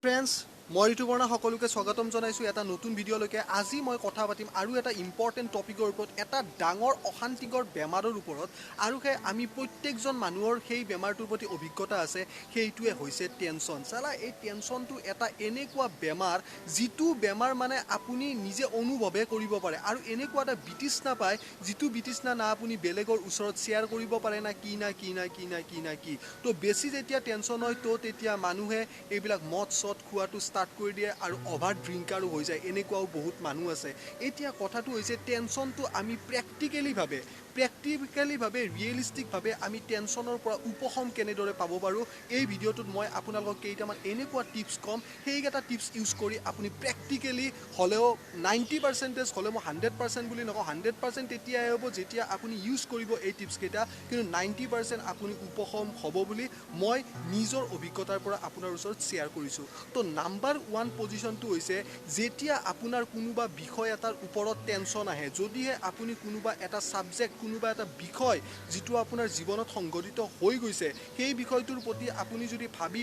Friends মই ঋতুপৰ্ণা সকলোকে স্বাগতম জনাইছোঁ এটা নতুন ভিডিঅ'লৈকে। আজি মই কথা পাতিম আৰু এটা ইম্পৰ্টেণ্ট টপিকৰ ওপৰত, এটা ডাঙৰ অশান্তিকৰ বেমাৰৰ ওপৰত, আৰু আমি প্ৰত্যেকজন মানুহৰ সেই বেমাৰটোৰ প্ৰতি অভিজ্ঞতা আছে। সেইটোৱে হৈছে টেনশ্যন। চালা, এই টেনশ্যনটো এটা এনেকুৱা বেমাৰ যিটো বেমাৰ মানে আপুনি নিজে অনুভৱে কৰিব পাৰে, আৰু এনেকুৱা এটা বিতৃষ্ণা পায় যিটো বিতৃষ্ণা না আপুনি বেলেগৰ ওচৰত শ্বেয়াৰ কৰিব পাৰে না কি। তো বেছি যেতিয়া টেনশ্যন হয় তো তেতিয়া মানুহে এইবিলাক মদ চদ খোৱাটো ষ্টাৰ্ট কৰি দিয়ে আৰু অভাৰ ড্ৰিংকাৰো হৈ যায়। এনেকুৱাও বহুত মানুহ আছে। এতিয়া কথাটো হৈছে টেনশ্যনটো আমি প্ৰেক্টিকেলিভাৱে ৰিয়েলিষ্টিকভাৱে আমি টেনশ্যনৰ পৰা উপশম কেনেদৰে পাব পাৰোঁ, এই ভিডিঅ'টোত মই আপোনালোকক কেইটামান এনেকুৱা টিপছ ক'ম। সেইকেইটা টিপছ ইউজ কৰি আপুনি প্ৰেক্টিকেলি হ'লেও 90% হ'লেও, মই 100% বুলি নকওঁ, 100% তেতিয়াই হ'ব যেতিয়া আপুনি ইউজ কৰিব এই টিপছকেইটা, কিন্তু 90% আপুনি উপশম হ'ব বুলি মই নিজৰ অভিজ্ঞতাৰ পৰা আপোনাৰ ওচৰত শ্বেয়াৰ কৰিছোঁ। তো নাম্বাৰ 1 পজিশ্যনটো হৈছে যেতিয়া আপোনাৰ কোনোবা বিষয় এটাৰ ওপৰত টেনশ্যন আহে। যদিহে আপুনি কোনোবা এটা ছাবজেক্ট, কোনোবা এটা বিষয় যিটো আপোনাৰ জীৱনত সংঘটিত হৈ গৈছে, সেই বিষয়টোৰ প্ৰতি আপুনি যদি ভাবি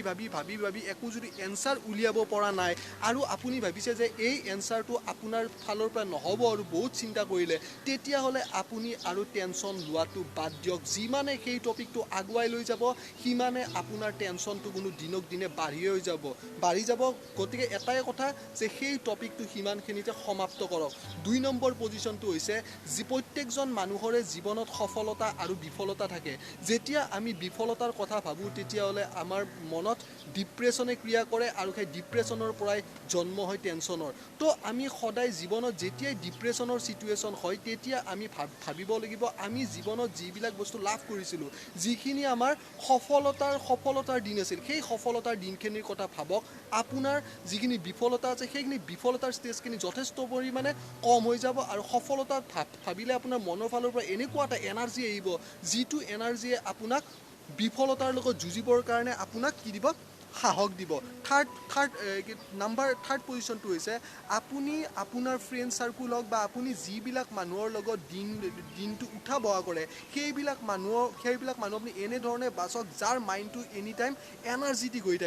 একো যদি এনচাৰ উলিয়াব পৰা নাই, আৰু আপুনি ভাবিছে যে এই এনচাৰটো আপোনাৰ ফালৰ পৰা নহ'ব আৰু বহুত চিন্তা কৰিলে, তেতিয়াহ'লে আপুনি আৰু টেনশ্যন লোৱাটো বাদ দিয়ক। যিমানে সেই টপিকটো আগুৱাই লৈ যাব, সিমানে আপোনাৰ টেনশ্যনটো কোনো দিনক দিনে বাঢ়ি যাব। গতিকে এটাই কথা যে সেই টপিকটো সিমানখিনিতে সমাপ্ত কৰক। 2 নম্বৰ পজিশ্যনটো হৈছে যি প্ৰত্যেকজন মানুহৰে জীৱনত সফলতা আৰু বিফলতা থাকে। যেতিয়া আমি বিফলতাৰ কথা ভাবোঁ, তেতিয়াহ'লে আমাৰ মনত ডিপ্ৰেশ্যনে ক্ৰিয়া কৰে, আৰু সেই ডিপ্ৰেশ্যনৰ পৰাই জন্ম হয় টেনশ্যনৰ। তো আমি সদায় জীৱনত যেতিয়াই ডিপ্ৰেশ্যনৰ ছিটুৱেশ্যন হয়, তেতিয়া আমি ভাবিব লাগিব আমি জীৱনত যিবিলাক বস্তু লাভ কৰিছিলোঁ, যিখিনি আমাৰ সফলতাৰ দিন আছিল, সেই সফলতাৰ দিনখিনিৰ কথা ভাবক। আপোনাৰ যিখিনি বিফলতা আছে, সেইখিনি বিফলতাৰ ষ্টেজখিনি যথেষ্ট পৰিমাণে কম হৈ যাব, আৰু সফলতা ভাবিলে আপোনাৰ মনৰ ফালৰ পৰা এনেকুৱা এটা এনাৰ্জি আহিব, যিটো এনাৰ্জিয়ে আপোনাক বিফলতাৰ লগত যুঁজিবৰ কাৰণে আপোনাক কি দিব? সাহস দিব। থাৰ্ড পজিশ্যনটো হৈছে আপুনি আপোনাৰ ফ্ৰেণ্ড চাৰ্কুল হওক বা আপুনি যিবিলাক মানুহৰ লগত দিনটো উঠা বহা কৰে, সেইবিলাক মানুহ আপুনি এনেধৰণে বাছক যাৰ মাইণ্ডটো এনি টাইম এনাৰ্জেটিক হৈ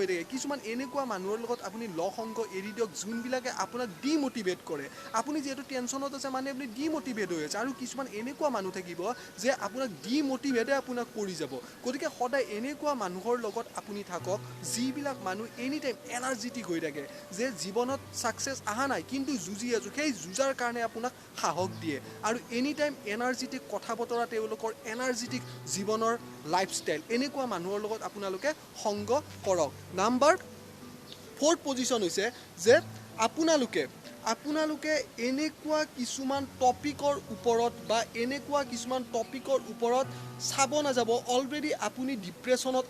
থাকে। কিছুমান এনেকুৱা মানুহৰ লগত আপুনি লগ সংগ এৰি দিয়ক, যোনবিলাকে আপোনাক ডিম'টিভেট কৰে। আপুনি যিহেতু টেনশ্যনত আছে, মানে আপুনি ডিম'টিভেট হৈ আছে, আৰু কিছুমান এনেকুৱা মানুহ থাকিব যে আপোনাক ডিম'টিভেটে আপোনাক কৰি যাব। গতিকে সদায় এনেকুৱা মানুহৰ লগত আপুনি থাকক, যিবিলাক মানুহ এনি টাইম এনাৰ্জেটিক হৈ থাকে, যে জীৱনত ছাকচেছ অহা নাই কিন্তু যুঁজি আছোঁ, সেই যুঁজাৰ কাৰণে আপোনাক সাহস দিয়ে, আৰু এনি টাইম এনাৰ্জেটিক কথা বতৰা, তেওঁলোকৰ এনাৰ্জেটিক জীৱনৰ লাইফষ্টাইল, এনেকুৱা মানুহৰ লগত আপোনালোকে সংগ কৰক। নাম্বাৰ 4 পজিশ্যন হৈছে যে আপোনালোকে এনেকুৱা কিছুমান টপিকৰ ওপৰত চাব নাযাব। অলৰেডি আপুনি ডিপ্ৰেশ্যনত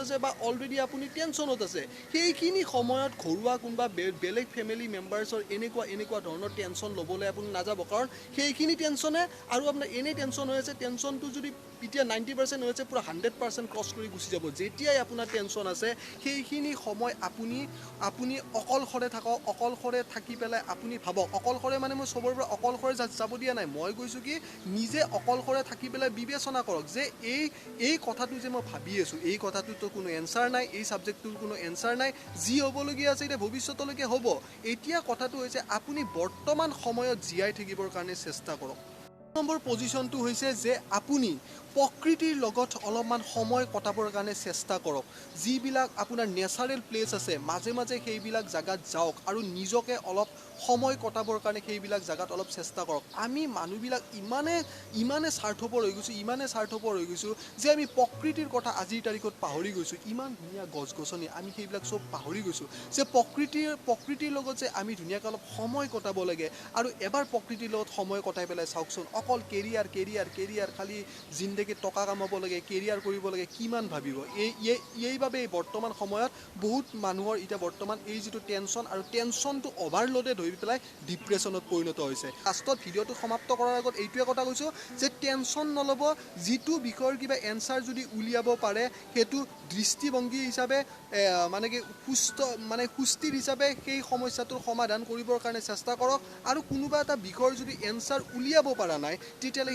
আছে, বা অলৰেডি আপুনি টেনশ্যনত আছে। সেইখিনি সময়ত ঘৰুৱা কোনোবা বেলেগ ফেমিলি মেম্বাৰ্ছৰ এনেকুৱা ধৰণৰ টেনশ্যন ল'বলৈ আপুনি নাযাব, কাৰণ সেইখিনি টেনশ্যনে, আৰু আপোনাৰ এনেই টেনশ্যন হৈ আছে, টেনশ্যনটো যদি এতিয়া 90% হৈ আছে, পূৰা 100% ক্ৰছ কৰি গুচি যাব। যেতিয়াই আপোনাৰ টেনশ্যন আছে, সেইখিনি সময় আপুনি অকলশৰে থাকক। অকলশৰে থাকি পেলাই আপুনি ভাবক, অকলশৰে মানে মই চবৰ পৰা অকলশৰে যাব দিয়া নাই, মই কৈছোঁ কি নিজে অকলশৰে থাকি পেলাই বিবেচনা কৰক যে এই কথাটো যে মই ভাবি আছোঁ, এই কথাটোতো কোনো এনচাৰ নাই, এই ছাবজেক্টটোৰ কোনো এনচাৰ নাই, যি হ'বলগীয়া আছে এতিয়া ভৱিষ্যতলৈকে হ'ব। এতিয়া কথাটো হৈছে আপুনি বৰ্তমান সময়ত জীয়াই থাকিবৰ কাৰণে চেষ্টা কৰক। নম্বৰ পজিশ্যনটো হৈছে যে আপুনি প্ৰকৃতিৰ লগত অলপমান সময় কটাবৰ কাৰণে চেষ্টা কৰক। যিবিলাক আপোনাৰ নেচাৰেল প্লেচ আছে, মাজে মাজে সেইবিলাক জেগাত যাওক, আৰু নিজকে অলপ সময় কটাবৰ কাৰণে সেইবিলাক জেগাত অলপ চেষ্টা কৰক। আমি মানুহবিলাক ইমানে স্বাৰ্থপৰ হৈ গৈছোঁ যে আমি প্ৰকৃতিৰ কথা আজিৰ তাৰিখত পাহৰি গৈছোঁ। ইমান ধুনীয়া গছ গছনি, আমি সেইবিলাক চব পাহৰি গৈছোঁ, যে প্ৰকৃতিৰ লগত যে আমি ধুনীয়াকৈ অলপ সময় কটাব লাগে। আৰু এবাৰ প্ৰকৃতিৰ লগত সময় কটাই পেলাই চাওকচোন, অকল কেৰিয়াৰ, খালি জিন্দগীত টকা কামাব লাগে, কেৰিয়াৰ কৰিব লাগে, কিমান ভাবিব। এইবাবে বৰ্তমান সময়ত বহুত মানুহৰ এতিয়া বৰ্তমান এই যিটো টেনশ্যন, আৰু টেনশ্যনটো অভাৰলোডে ধৰি পেলাই ডিপ্ৰেশ্যনত পৰিণত হৈছে। লাষ্টত ভিডিঅ'টো সমাপ্ত কৰাৰ আগত এইটোৱে কথা কৈছোঁ যে টেনশ্যন নল'ব। যিটো বিষয়ৰ কিবা এনচাৰ যদি উলিয়াব পাৰে, সেইটো দৃষ্টিভংগী হিচাপে সুস্থিৰ হিচাপে সেই সমস্যাটোৰ সমাধান কৰিবৰ কাৰণে চেষ্টা কৰক। আৰু কোনোবা এটা বিষয়ৰ যদি এনচাৰ উলিয়াব পৰা নাই, তেতিয়াহ'লে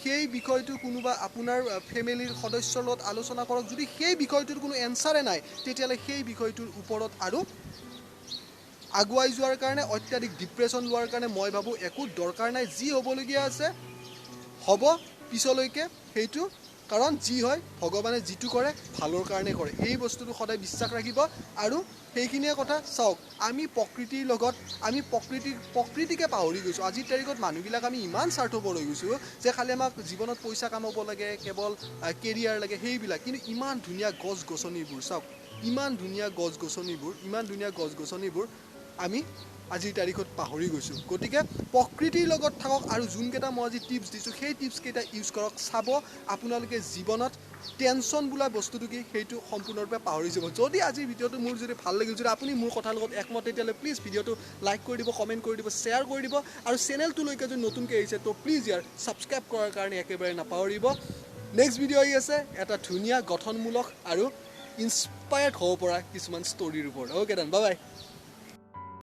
সেই বিষয়টো কোনোবা আপোনাৰ ফেমিলিৰ সদস্যৰ লগত আলোচনা কৰক যদি সেই বিষয়টোৰ কোনো এনচাৰে নাই তেতিয়াহ'লে সেই বিষয়টোৰ ওপৰত আৰু আগুৱাই যোৱাৰ কাৰণে অত্যাধিক ডিপ্ৰেশ্যন লোৱাৰ কাৰণে মই ভাবোঁ একো দৰকাৰ নাই যি হ'বলগীয়া আছে হ'ব পিছলৈকে সেইটো কাৰণ যি হয় ভগৱানে যিটো কৰে ভালৰ কাৰণে কৰে এই বস্তুটো সদায় বিশ্বাস ৰাখিব আৰু সেইখিনিয়ে কথা চাওক আমি প্ৰকৃতিৰ লগত আমি প্ৰকৃতিকে পাহৰি গৈছোঁ আজিৰ তাৰিখত মানুহবিলাক আমি ইমান স্বাৰ্থপৰ হৈ গৈছোঁ যে খালি আমাক জীৱনত পইচা কামাব লাগে কেৱল কেৰিয়াৰ লাগে সেইবিলাক কিন্তু ইমান ধুনীয়া গছ গছনিবোৰ চাওক ইমান ধুনীয়া গছ গছনিবোৰ আমি আজিৰ তাৰিখত পাহৰি গৈছোঁ গতিকে প্ৰকৃতিৰ লগত থাকক আৰু যোনকেইটা মই আজি টিপছ দিছোঁ সেই টিপছকেইটা ইউজ কৰক চাব আপোনালোকে জীৱনত টেনশ্যন বোলা বস্তুটো কি সেইটো সম্পূৰ্ণৰূপে পাহৰি যাব যদি আজিৰ ভিডিঅ'টো মোৰ যদি ভাল লাগিল যদি আপুনি মোৰ কথাৰ লগত একমত তেতিয়াহ'লে প্লিজ ভিডিঅ'টো লাইক কৰি দিব কমেণ্ট কৰি দিব শ্বেয়াৰ কৰি দিব আৰু চেনেলটোলৈকে যদি নতুনকৈ আহিছে তো প্লিজ ইয়াৰ ছাবস্ক্ৰাইব কৰাৰ কাৰণে একেবাৰে নাপাহৰিব নেক্সট ভিডিঅ' আহি আছে এটা ধুনীয়া গঠনমূলক আৰু ইনস্পায়াৰ্ড হ'ব পৰা কিছুমান ষ্টৰীৰ ওপৰত অ'কে দেন বাই বাই